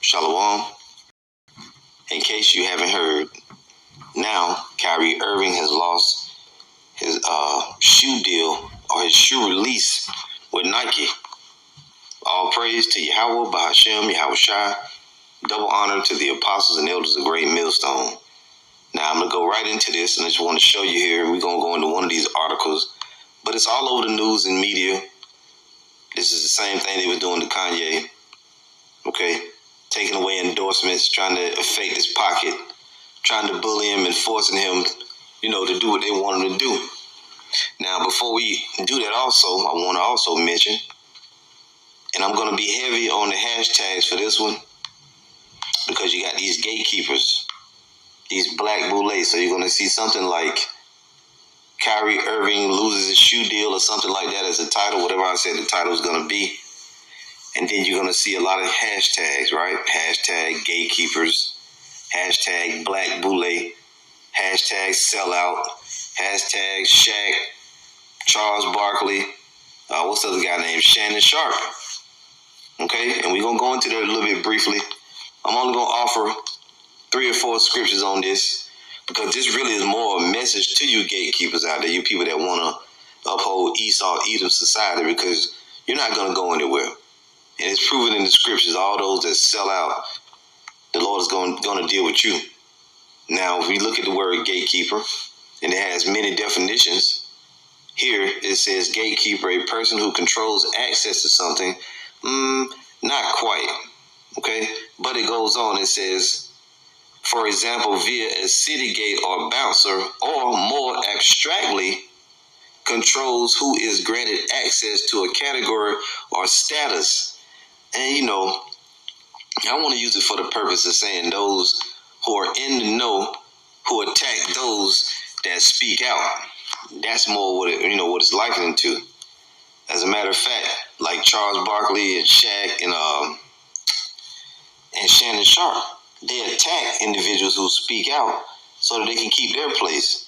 Shalom. In case you haven't heard, now Kyrie Irving has lost his shoe deal or his shoe release with Nike. All praise to Yahweh, Bahashem, Yahweh Shai. Double honor to the apostles and elders of Great Millstone. Now I'm going to go right into this, and I just want to show you here. We're going to go into one of these articles, but it's all over the news and media. This is the same thing they were doing to Kanye. Okay? Taking away endorsements, trying to affect his pocket, trying to bully him and forcing him, to do what they want him to do. Now, before we do that also, I want to also mention, and I'm going to be heavy on the hashtags for this one, because you got these gatekeepers, these black boulets. So you're going to see something like Kyrie Irving loses his shoe deal or something like that as a title, whatever I said the title is going to be. And then you're going to see a lot of hashtags, right? Hashtag gatekeepers, hashtag black boule, hashtag sellout, hashtag Shaq, Charles Barkley, what's the other guy named Shannon Sharp. Okay, and we're going to go into that a little bit briefly. I'm only going to offer 3 or 4 scriptures on this, because this really is more a message to you gatekeepers out there, you people that want to uphold Esau, Edom society, because you're not going to go anywhere. And it's proven in the scriptures, all those that sell out, the Lord is going to deal with you. Now, if we look at the word gatekeeper, and it has many definitions, here it says gatekeeper, a person who controls access to something. Not quite, okay? But it goes on, it says, for example, via a city gate or bouncer, or more abstractly, controls who is granted access to a category or status. And, I want to use it for the purpose of saying those who are in the know, who attack those that speak out. That's more what it's likening to. As a matter of fact, like Charles Barkley and Shaq and Shannon Sharp, they attack individuals who speak out so that they can keep their place.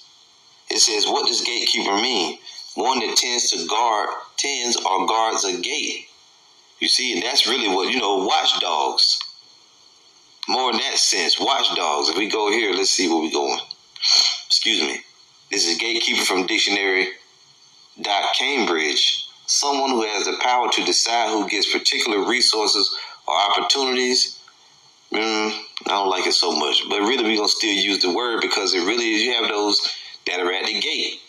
It says, what does gatekeeper mean? One that tends or guards a gate. You see, and that's really what, watchdogs. More in that sense, watchdogs. If we go here, let's see where we're going. Excuse me. This is gatekeeper from dictionary.cambridge. Someone who has the power to decide who gets particular resources or opportunities. I don't like it so much. But really, we're going to still use the word, because it really is, you have those that are at the gate.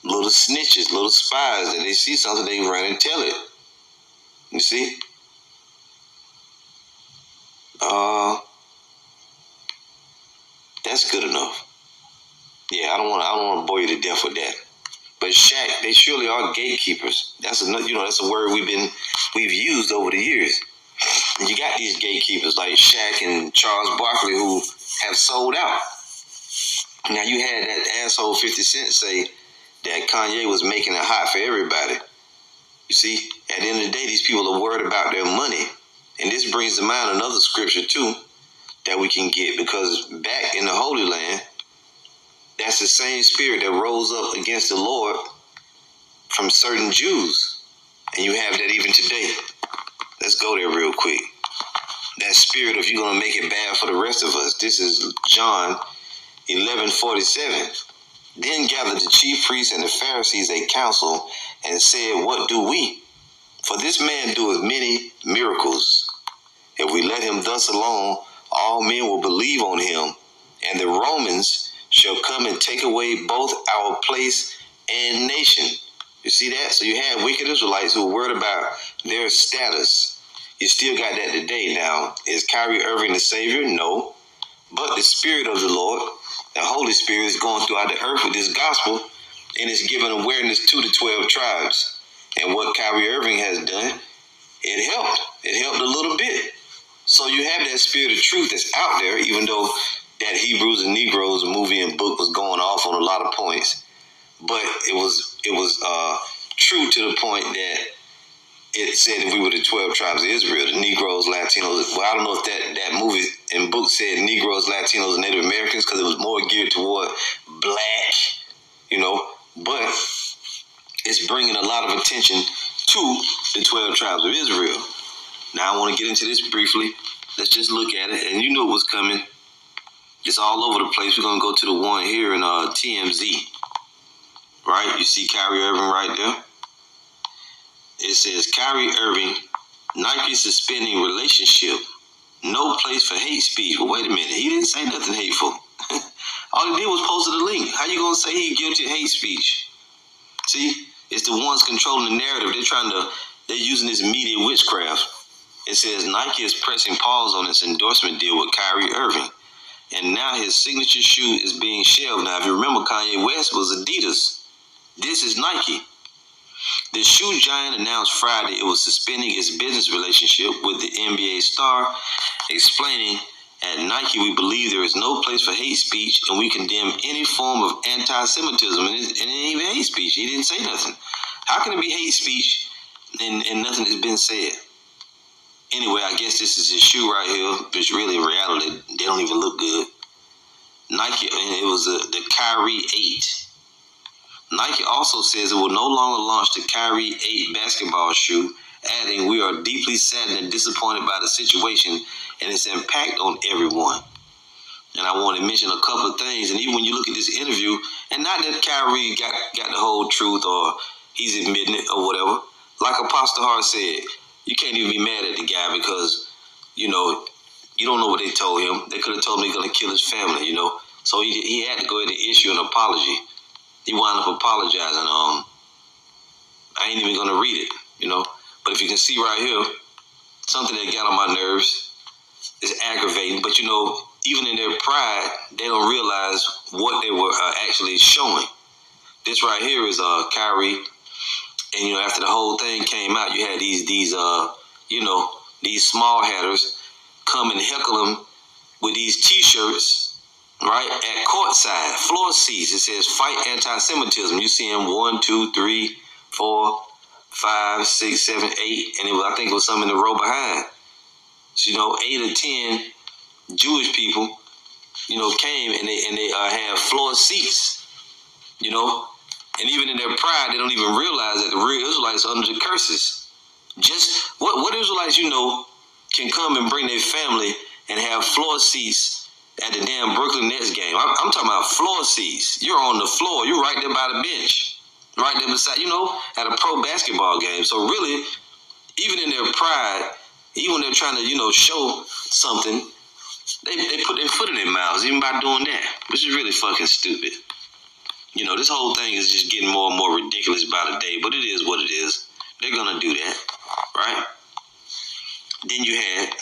Little snitches, little spies, that they see something, they run and tell it. You see? That's good enough. Yeah, I don't want to bore you to death with that. But Shaq, they surely are gatekeepers. That's another, that's a word we've used over the years. And you got these gatekeepers like Shaq and Charles Barkley who have sold out. Now you had that asshole 50 Cent say that Kanye was making it hot for everybody. You see, at the end of the day, these people are worried about their money. And this brings to mind another scripture too that we can get, because back in the Holy Land, that's the same spirit that rose up against the Lord from certain Jews. And you have that even today. Let's go there real quick. That spirit of you're going to make it bad for the rest of us. This is John 11:47. Then gathered the chief priests and the Pharisees a council, and said, what do we? For this man doeth many miracles. If we let him thus alone, all men will believe on him, and the Romans shall come and take away both our place and nation. You see that? So you had wicked Israelites who were worried about their status. You still got that today. Now, is Kyrie Irving the Savior? No. But the Spirit of the Lord, the Holy Spirit, is going throughout the earth with this gospel, and it's giving awareness to the 12 tribes. And what Kyrie Irving has done, it helped. It helped a little bit. So you have that spirit of truth that's out there, even though that Hebrews and Negroes movie and book was going off on a lot of points. But it was true to the point that it said if we were the 12 tribes of Israel, the Negroes, Latinos. Well, I don't know if that movie and book said Negroes, Latinos, and Native Americans, because it was more geared toward black, but it's bringing a lot of attention to the 12 tribes of Israel. Now, I want to get into this briefly. Let's just look at it, and you knew it was coming. It's all over the place. We're gonna go to the one here in TMZ. Right? You see Kyrie Irving right there. It says Kyrie Irving, Nike suspending relationship. No place for hate speech. Well, wait a minute. He didn't say nothing hateful. All he did was post the link. How you gonna say he's guilty of hate speech? See, it's the ones controlling the narrative. They're using this media witchcraft. It says Nike is pressing pause on its endorsement deal with Kyrie Irving, and now his signature shoe is being shelved. Now, if you remember, Kanye West was Adidas. This is Nike. The shoe giant announced Friday it was suspending its business relationship with the NBA star, explaining, "At Nike, we believe there is no place for hate speech, and we condemn any form of anti-Semitism." And it ain't even hate speech. He didn't say nothing. How can it be hate speech and nothing has been said? Anyway, I guess this is his shoe right here, which really in reality, they don't even look good. Nike, and it was the Kyrie 8. Nike also says it will no longer launch the Kyrie 8 basketball shoe, adding, "We are deeply saddened and disappointed by the situation and its impact on everyone." And I want to mention a couple of things. And even when you look at this interview, and not that Kyrie got the whole truth or he's admitting it or whatever, like Apostle Hart said, you can't even be mad at the guy because, you don't know what they told him. They could have told him he's going to kill his family, So he had to go ahead and issue an apology. He wound up apologizing. I ain't even going to read it, But if you can see right here, something that got on my nerves is aggravating. But, even in their pride, they don't realize what they were actually showing. This right here is Kyrie. And, after the whole thing came out, you had these small hatters come and heckle him with these T-shirts, right, at courtside, floor seats. It says, "Fight anti-Semitism." You see him 1, 2, 3, 4, 5, 6, 7, 8. And I think it was some in the row behind. So, 8 or 10 Jewish people, came and they had floor seats, And even in their pride, they don't even realize that the real Israelites are under the curses. Just what Israelites, can come and bring their family and have floor seats at the damn Brooklyn Nets game. I'm talking about floor seats. You're on the floor. You're right there by the bench. Right there beside, at a pro basketball game. So really, even in their pride, even when they're trying to, show something, they put their foot in their mouths, even by doing that, which is really fucking stupid. This whole thing is just getting more and more ridiculous by the day, but it is what it is. They're going to do that, right? Then you had,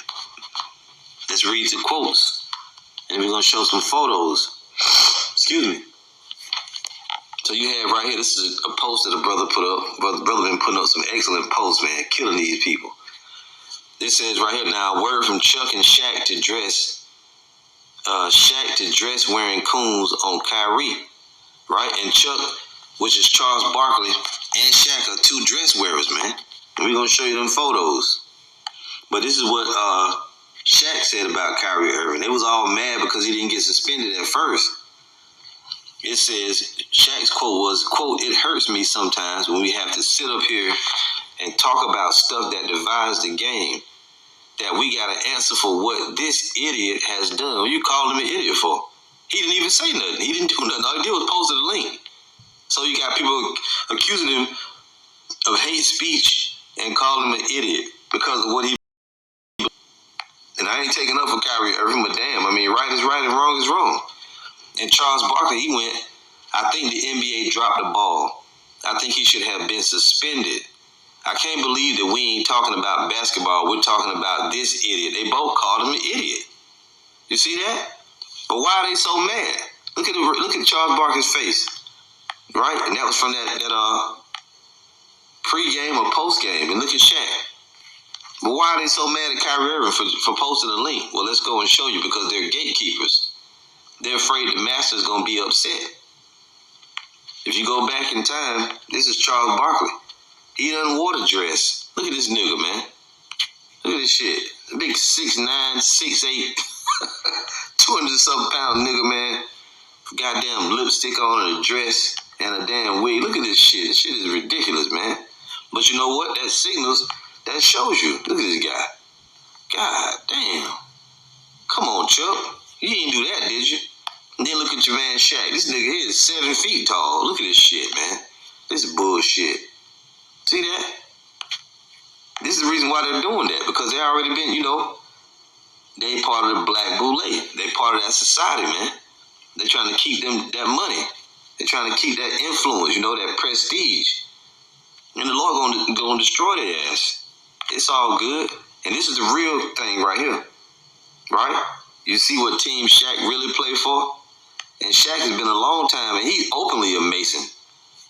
let's read the quotes, and we're going to show some photos. Excuse me. So you have right here, this is a post that a brother put up. Brother been putting up some excellent posts, man, killing these people. This says right here now, word from Chuck and Shaq to dress wearing coons on Kyrie. Right? And Chuck, which is Charles Barkley, and Shaq are two dress wearers, man. And we're going to show you them photos. But this is what Shaq said about Kyrie Irving. They was all mad because he didn't get suspended at first. It says, Shaq's quote was, quote, "It hurts me sometimes when we have to sit up here and talk about stuff that divides the game, that we got to answer for what this idiot has done." What you called him an idiot for? He didn't even say nothing. He didn't do nothing. All he did was post the link. So you got people accusing him of hate speech and calling him an idiot because of what he. And I ain't taking up for Kyrie Irving, but damn, right is right and wrong is wrong. And Charles Barkley, he went, "I think the NBA dropped the ball. I think he should have been suspended. I can't believe that we ain't talking about basketball. We're talking about this idiot." They both called him an idiot. You see that? But why are they so mad? Look at Charles Barkley's face, right? And that was from that pre-game or post-game. And look at Shaq. But why are they so mad at Kyrie Irving for posting a link? Well, let's go and show you, because they're gatekeepers. They're afraid the master's going to be upset. If you go back in time, this is Charles Barkley. He done wore the dress. Look at this nigga, man. Look at this shit. A big 6'9", 6'8", 200-something pound nigga, man. Goddamn lipstick on and a dress and a damn wig. Look at this shit. This shit is ridiculous, man. But you know what? That signals, that shows you. Look at this guy. God damn. Come on, Chuck. You didn't do that, did you? And then look at your man Shaq. This nigga here is 7 feet tall. Look at this shit, man. This is bullshit. See that? This is the reason why they're doing that. Because they already been, they part of the black boule. They part of that society, man. They're trying to keep them that money. They're trying to keep that influence, that prestige. And the Lord gonna destroy their ass. It's all good. And this is the real thing right here. Right? You see what Team Shaq really played for? And Shaq has been a long time, and he's openly a Mason.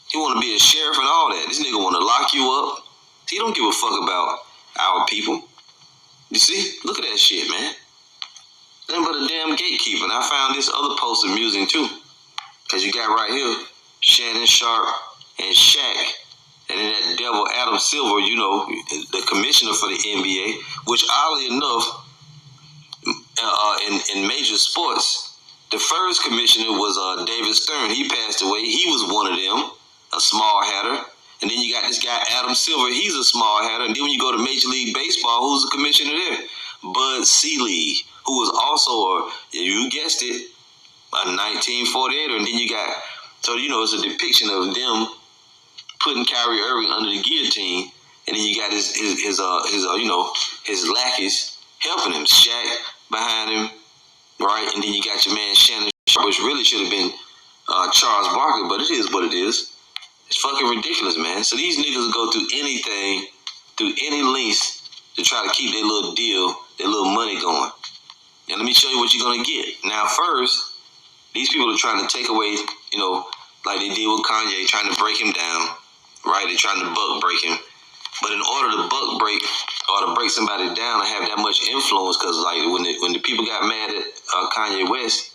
He want to be a sheriff and all that. This nigga want to lock you up. He don't give a fuck about our people. You see? Look at that shit, man. Nothing but a damn gatekeeper. And I found this other post amusing, too. Because you got right here, Shannon Sharpe and Shaq. And then that devil Adam Silver, the commissioner for the NBA, which oddly enough, in major sports, the first commissioner was David Stern. He passed away. He was one of them, a small hatter. And then you got this guy Adam Silver. He's a small hatter. And then when you go to Major League Baseball, who's the commissioner there? Bud Selig, who was also you guessed it, a 1948. And then you got, it's a depiction of them putting Kyrie Irving under the guillotine. And then you got his lackeys helping him, Shaq behind him, right? And then you got your man Shannon Sharpe, which really should have been Charles Barkley, but it is what it is. It's fucking ridiculous, man. So these niggas will go through anything, through any lengths to try to keep their little deal, their little money going. And let me show you what you're going to get. Now, first, these people are trying to take away, like they did with Kanye, trying to break him down, right? They're trying to buck break him. But in order to buck break or to break somebody down and have that much influence, because like when the people got mad at Kanye West,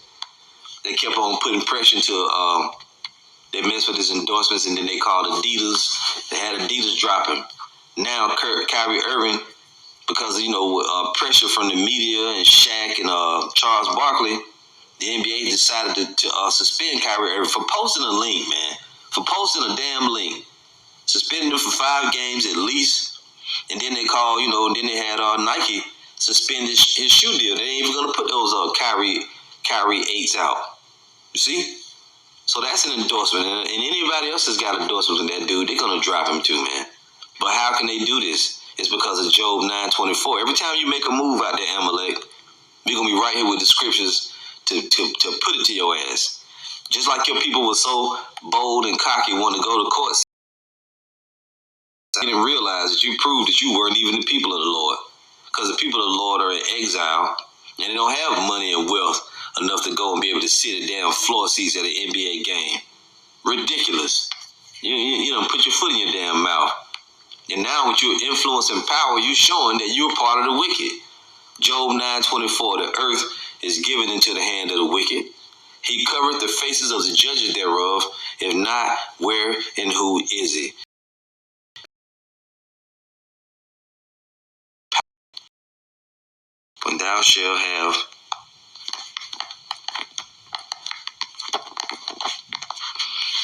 they kept on putting pressure to they messed with his endorsements, and then they called Adidas. They had Adidas drop him. Now Kyrie Irving, because pressure from the media and Shaq and Charles Barkley, the NBA decided to suspend Kyrie Irving for posting a link, man. For posting a damn link. Suspended him for 5 games at least. And then they called, then they had Nike suspend his shoe deal. They ain't even going to put those Kyrie 8s out. You see? So that's an endorsement. And anybody else that's got endorsements with that dude, they're going to drop him too, man. But how can they do this? It's because of Job 9:24. Every time you make a move out there, Amalek, we're going to be right here with the scriptures to put it to your ass. Just like your people were so bold and cocky, wanting to go to court. You didn't realize that you proved that you weren't even the people of the Lord. Because the people of the Lord are in exile, and they don't have money and wealth enough to go and be able to sit at damn floor seats at an NBA game. Ridiculous. You don't put your foot in your damn mouth. And now with your influence and power, you're showing that you're part of the wicked. Job 9:24, the earth is given into the hand of the wicked. He covereth the faces of the judges thereof. If not, where and who is it? When thou shalt have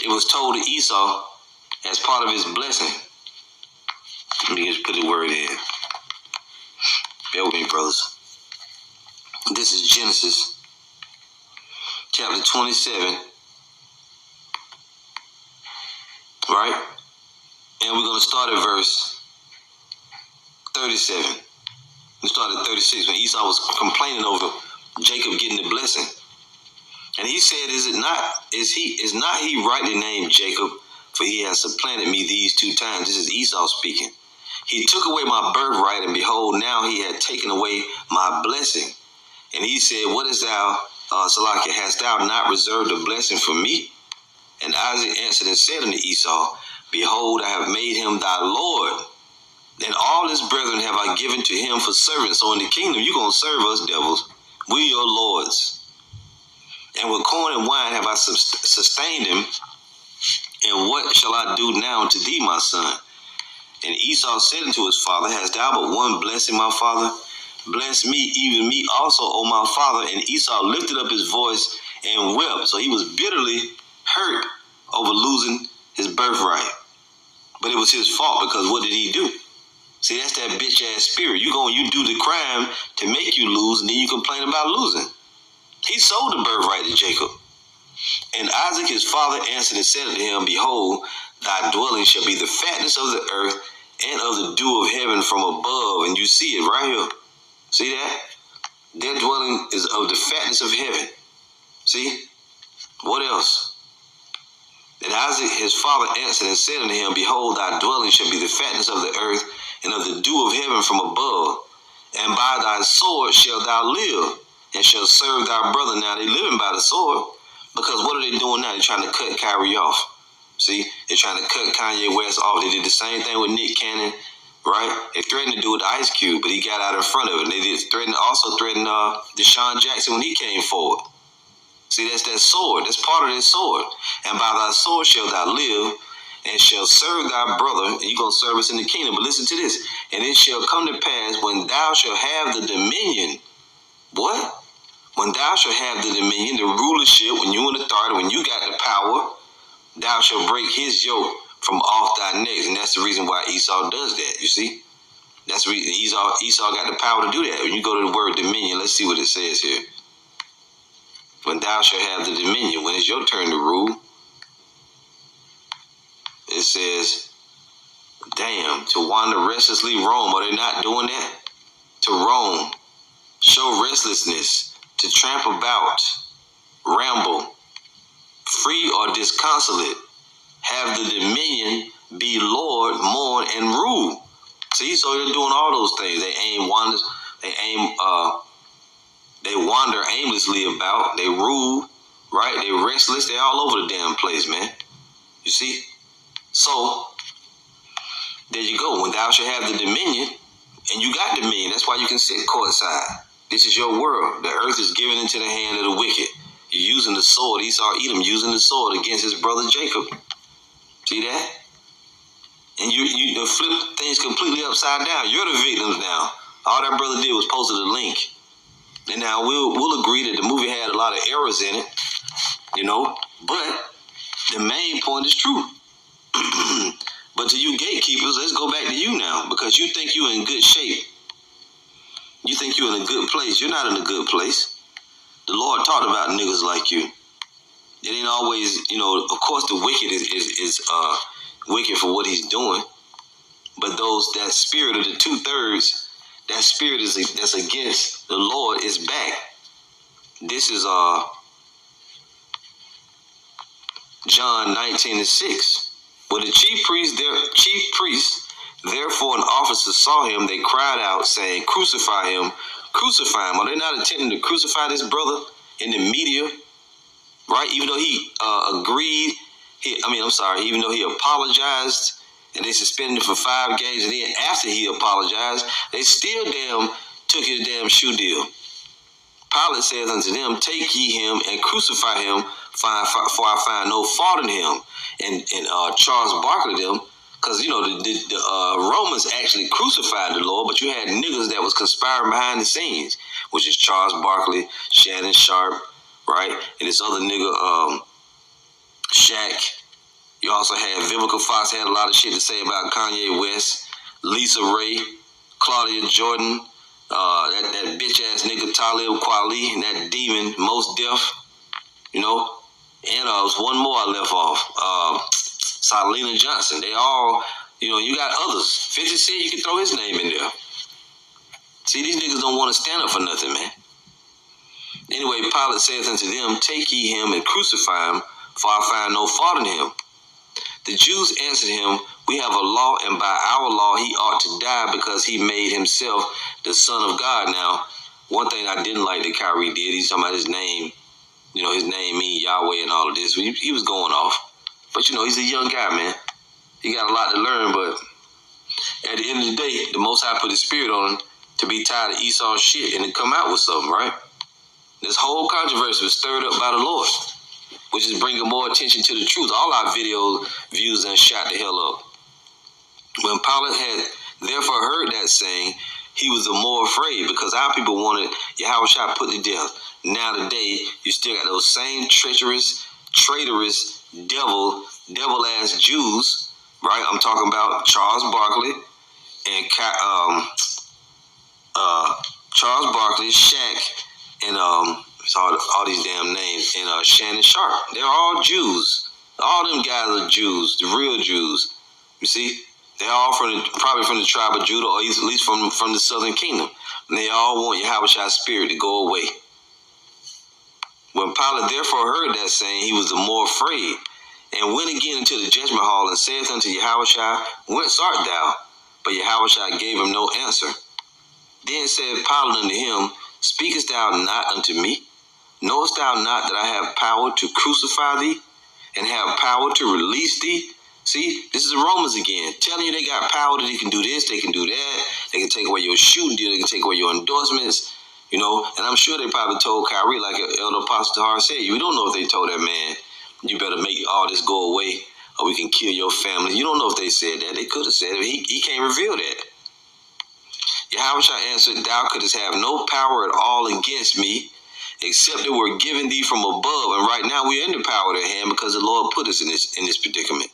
it was told to Esau as part of his blessing. Let me just put the word in. Bear with me, brothers. This is Genesis chapter 27. Right? And we're going to start at verse 37. We started at 36 when Esau was complaining over Jacob getting the blessing. And he said, is not he rightly named Jacob? For he has supplanted me these 2 times. This is Esau speaking. He took away my birthright, and behold, now he had taken away my blessing. And he said, what is thou, Salakia, hast thou not reserved a blessing for me? And Isaac answered and said unto Esau, behold, I have made him thy Lord, and all his brethren have I given to him for servants. So in the kingdom, you're going to serve us, devils. We your lords. And with corn and wine have I sustained him. And what shall I do now unto thee, my son? And Esau said unto his father, hast thou but one blessing, my father? Bless me, even me also, O my father. And Esau lifted up his voice and wept. So he was bitterly hurt over losing his birthright. But it was his fault, because what did he do? See, that's that bitch ass spirit. You do the crime to make you lose, and then you complain about losing. He sold the birthright to Jacob. And Isaac his father answered and said unto him, Behold, thy dwelling shall be the fatness of the earth and of the dew of heaven from above. And you see it right here. See that? Their dwelling is of the fatness of heaven. See? What else? And Isaac his father answered and said unto him, Behold, thy dwelling shall be the fatness of the earth and of the dew of heaven from above. And by thy sword shalt thou live, and shall serve thy brother. Now they living by the sword, because what are they doing now? They're trying to cut Kyrie off. See, they're trying to cut Kanye West off. They did the same thing with Nick Cannon, right? They threatened to do it with Ice Cube, but he got out in front of it. They also threatened Deshaun Jackson when he came forward. See, that's that sword. That's part of that sword. And by thy sword shalt thou live, and shall serve thy brother, and you're going to serve us in the kingdom. But listen to this. And it shall come to pass when thou shalt have the dominion. What? When thou shalt have the dominion, the rulership, when you in authority, when you got the power, thou shalt break his yoke from off thy neck. And that's the reason why Esau does that, you see? That's the reason Esau got the power to do that. When you go to the word dominion, let's see what it says here. When thou shalt have the dominion, when it's your turn to rule, it says, damn, to wander restlessly roam. Are they not doing that? To roam, show restlessness, to tramp about, ramble, free or disconsolate, have the dominion, be Lord, mourn, and rule. See, so they're doing all those things. They wander aimlessly about. They rule, right? They restless. They all over the damn place, man. You see? So, there you go. When thou shalt have the dominion, and you got dominion, that's why you can sit courtside. This is your world. The earth is given into the hand of the wicked. You're using the sword. Esau, Edom, using the sword against his brother Jacob. See that? And you flip things completely upside down. You're the victims now. All that brother did was posted a link. And now we'll agree that the movie had a lot of errors in it, you know, but the main point is true. But to you gatekeepers, let's go back to you now, because you think you're in good shape. You think you're in a good place. You're not in a good place. The Lord talked about niggas like you. It ain't always, you know, of course the wicked is wicked for what he's doing. But that spirit of the 2/3, that spirit that's against the Lord is back. This is John 19:6. When the chief priests, therefore an officer saw him, they cried out, saying, Crucify him, crucify him. Are they not attempting to crucify this brother in the media? Right? Even though he agreed, even though he apologized, and they suspended him for 5 games, and then after he apologized, they still took his damn shoe deal. Pilate says unto them, Take ye him and crucify him, for I find no fault in him. And Charles Barkley them, because you know the Romans actually crucified the Lord, but you had niggas that was conspiring behind the scenes, which is Charles Barkley, Shannon Sharp, right, and this other nigga Shaq. You also had Vivica Fox had a lot of shit to say about Kanye West, Lisa Ray, Claudia Jordan, that bitch ass nigga Talib Kweli, and that demon Mos Def, you know. And was one more I left off. Salina Johnson. They all, you know, you got others. 50 Cent, you can throw his name in there. See, these niggas don't want to stand up for nothing, man. Anyway, Pilate says unto them, Take ye him and crucify him, for I find no fault in him. The Jews answered him, We have a law, and by our law he ought to die, because he made himself the Son of God. Now, one thing I didn't like that Kyrie did, he's talking about his name. You know, his name means Yahweh and all of this. He was going off. But, you know, he's a young guy, man. He got a lot to learn, but at the end of the day, the Most High put his spirit on him to be tired of Esau's shit and to come out with something, right? This whole controversy was stirred up by the Lord, which is bringing more attention to the truth. All our video views and shot the hell up. When Pilate had therefore heard that saying, he was the more afraid, because our people wanted Yahushua put to death. Now today, you still got those same treacherous, traitorous, devil-ass Jews, right? I'm talking about Charles Barkley, and Charles Barkley, Shaq, and it's all these damn names, and Shannon Sharp. They're all Jews. All them guys are Jews, the real Jews. You see, they're all probably from the tribe of Judah, or at least from the southern kingdom. And they all want Yahweh's spirit to go away. When Pilate therefore heard that saying, he was the more afraid, and went again into the judgment hall, and saith unto Yahushua, Whence art thou? But Yahushua gave him no answer. Then said Pilate unto him, Speakest thou not unto me? Knowest thou not that I have power to crucify thee, and have power to release thee? See, this is the Romans again, telling you they got power that they can do this, they can do that, they can take away your shooting deal, they can take away your endorsements, you know. And I'm sure they probably told Kyrie, like Elder Apostle Tahar said, you don't know if they told that man, you better make all this go away, or we can kill your family. You don't know if they said that. They could have said it. He can't reveal that. Yahushua answered, Thou couldst have no power at all against me, except it were given thee from above. And right now we're in the power of their hand, because the Lord put us in this predicament.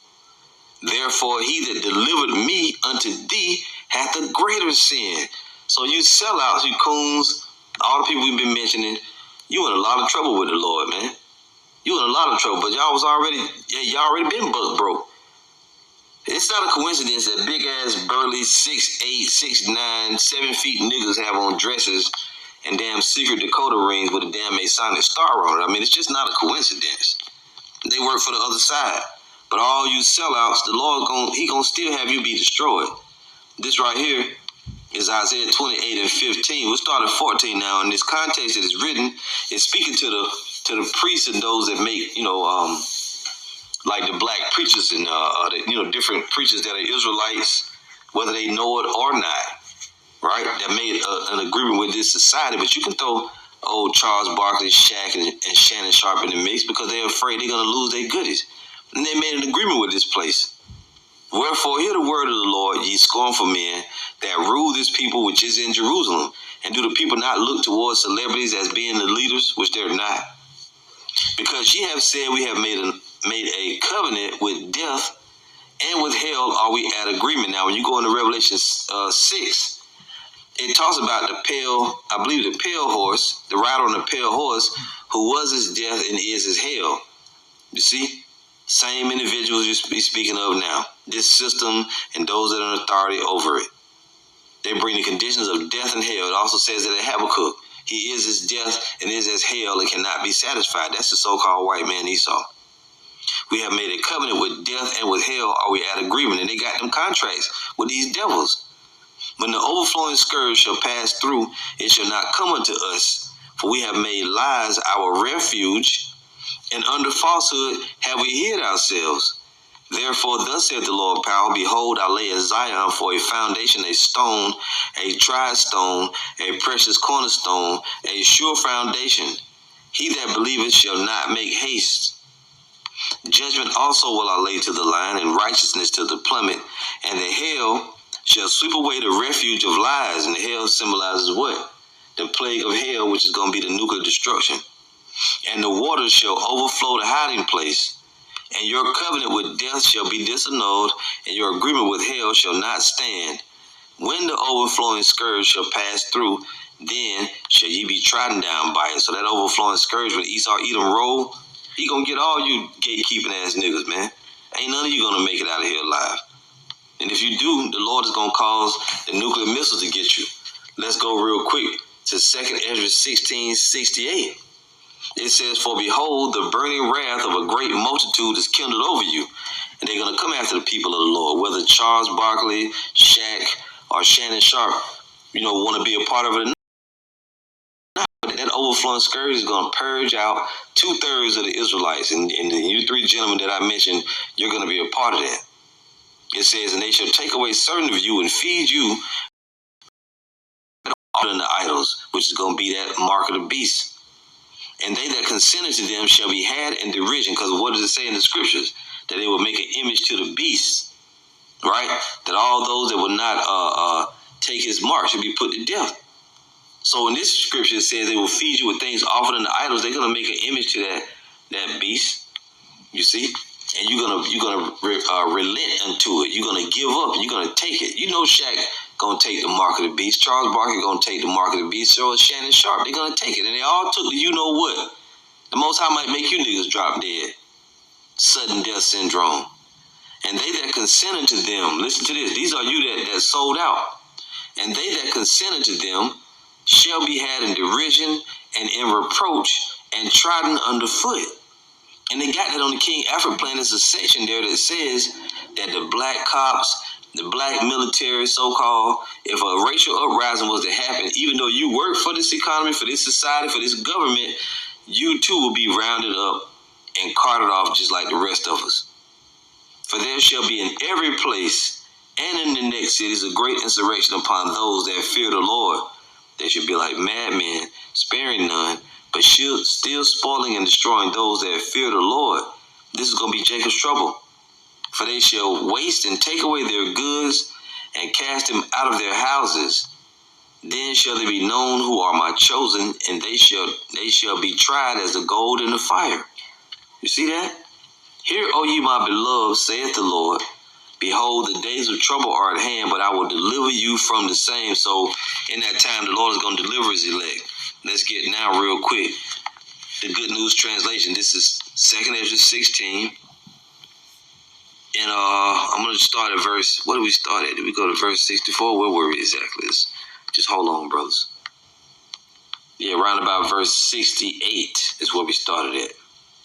Therefore he that delivered me unto thee hath a greater sin. So you sellouts, you coons, all the people we've been mentioning, you in a lot of trouble with the Lord, man. You in a lot of trouble, but y'all already been buck broke. It's not a coincidence that big ass burly 6'8", 6'9", 7 feet niggas have on dresses and damn secret Dakota rings with a damn Masonic star on it. I mean, it's just not a coincidence. They work for the other side. But all you sellouts, the Lord gonna still have you be destroyed. This right here is Isaiah 28 and 15. We'll start at 14 now. In this context that is written, it's speaking to the priests and those that make, like the black preachers and different preachers that are Israelites, whether they know it or not, right? That made an agreement with this society. But you can throw old Charles Barkley, Shaq, and Shannon Sharp in the mix, because they're afraid they're gonna lose their goodies. And they made an agreement with this place. Wherefore hear the word of the Lord, ye scornful men that rule this people which is in Jerusalem. And do the people not look towards celebrities as being the leaders, which they're not? Because ye have said, we have made a covenant with death, and with hell are we at agreement. Now, when you go into Revelation 6, it talks about the pale horse, the rider on the pale horse, who was his death and is his hell. You see? Same individuals you're speaking of now. This system and those that are in authority over it. They bring the conditions of death and hell. It also says that in Habakkuk, he is his death and is as hell and cannot be satisfied. That's the so-called white man Esau. We have made a covenant with death, and with hell are we at agreement. And they got them contracts with these devils. When the overflowing scourge shall pass through, it shall not come unto us. For we have made lies our refuge, and under falsehood have we hid ourselves. Therefore, thus saith the Lord power, Behold, I lay at Zion for a foundation, a stone, a tried stone, a precious cornerstone, a sure foundation. He that believeth shall not make haste. Judgment also will I lay to the lion, and righteousness to the plummet, and the hell shall sweep away the refuge of lies. And the hell symbolizes what? The plague of hell, which is going to be the nuclear destruction. And the waters shall overflow the hiding place. And your covenant with death shall be disannulled, and your agreement with hell shall not stand. When the overflowing scourge shall pass through, then shall ye be trodden down by it. So that overflowing scourge, when Esau Edom roll, he gonna get all you gatekeeping ass niggas, man. Ain't none of you gonna make it out of here alive. And if you do, the Lord is gonna cause the nuclear missiles to get you. Let's go real quick to 2nd Ezra 16:68. It says, For behold, the burning wrath of a great multitude is kindled over you. And they're going to come after the people of the Lord. Whether Charles Barkley, Shaq, or Shannon Sharp, want to be a part of it or not. But that overflowing scourge is going to purge out 2/3 of the Israelites. And you three gentlemen that I mentioned, you're going to be a part of that. It says, And they shall take away certain of you and feed you than the idols, which is going to be that mark of the beast. And they that consented to them shall be had in derision. Because what does it say in the scriptures? That they will make an image to the beast. Right? That all those that will not take his mark should be put to death. So in this scripture it says they will feed you with things offered unto idols. They're going to make an image to that beast. You see? and you're gonna relent unto it. You're gonna give up, and you're gonna take it. You know, Shaq gonna take the mark of the beast. Charles Barkley gonna take the mark of the beast. So is Shannon Sharp. They're gonna take it, and they all took the you know what. The Most High might make you niggas drop dead, sudden death syndrome. And they that consented to them, listen to this. These are you that sold out. And they that consented to them shall be had in derision and in reproach and trodden underfoot. And they got that on the King Alfred plan. There's a section there that says that the black cops, the black military, so-called, if a racial uprising was to happen, even though you work for this economy, for this society, for this government, you too will be rounded up and carted off just like the rest of us. For there shall be in every place and in the next cities a great insurrection upon those that fear the Lord. They should be like madmen, sparing none, but still spoiling and destroying those that fear the Lord. This is going to be Jacob's trouble. For they shall waste and take away their goods and cast them out of their houses. Then shall they be known who are my chosen, and they shall be tried as the gold in the fire. You see that? Hear, O ye my beloved, saith the Lord. Behold, the days of trouble are at hand, but I will deliver you from the same. So in that time, the Lord is going to deliver his elect. Let's get now real quick. The Good News Translation. This is 2 Ezra 16. And I'm going to start at verse, what did we start at? Did we go to verse 64? Where were we exactly? Just hold on, brothers. Yeah, around about verse 68 is where we started at.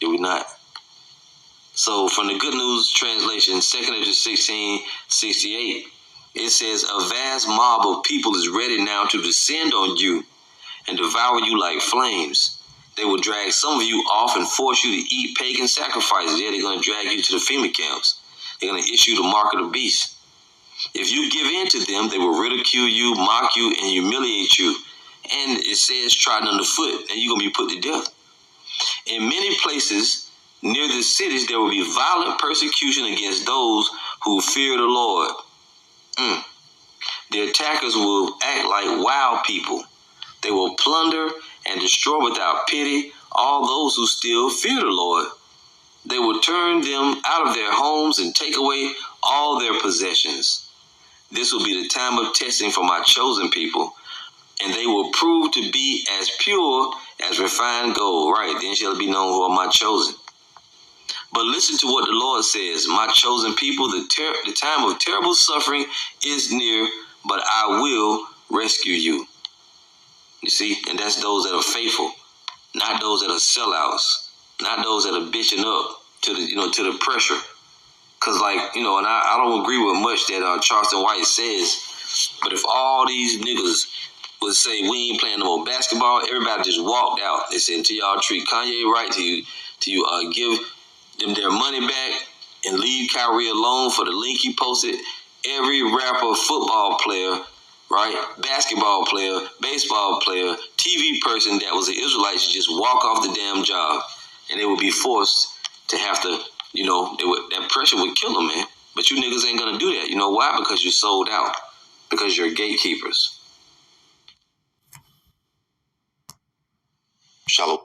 Did we not? So from the Good News Translation, 2 Ezra 16:68, it says, a vast mob of people is ready now to descend on you and devour you like flames. They will drag some of you off and force you to eat pagan sacrifices. Yeah, they're going to drag you to the FEMA camps. They're going to issue the mark of the beast. If you give in to them, they will ridicule you, mock you, and humiliate you. And it says trodden underfoot, and you're going to be put to death. In many places near the cities, there will be violent persecution against those who fear the Lord. The attackers will act like wild people. They will plunder and destroy without pity all those who still fear the Lord. They will turn them out of their homes and take away all their possessions. This will be the time of testing for my chosen people, and they will prove to be as pure as refined gold. Right, then shall it be known who are my chosen. But listen to what the Lord says. My chosen people, the time of terrible suffering is near, but I will rescue you. You see, and that's those that are faithful, not those that are sellouts, not those that are bitching up to the pressure. Cause and I don't agree with much that Charleston White says, but if all these niggas would say we ain't playing no more basketball, everybody just walked out. They said until y'all treat Kanye right, till you give them their money back and leave Kyrie alone for the link he posted, every rapper, football player, right, basketball player, baseball player, TV person that was an Israelite should just walk off the damn job, and they would be forced to have to, that pressure would kill them, man. But you niggas ain't gonna do that. You know why? Because you sold out. Because you're gatekeepers. Shalom.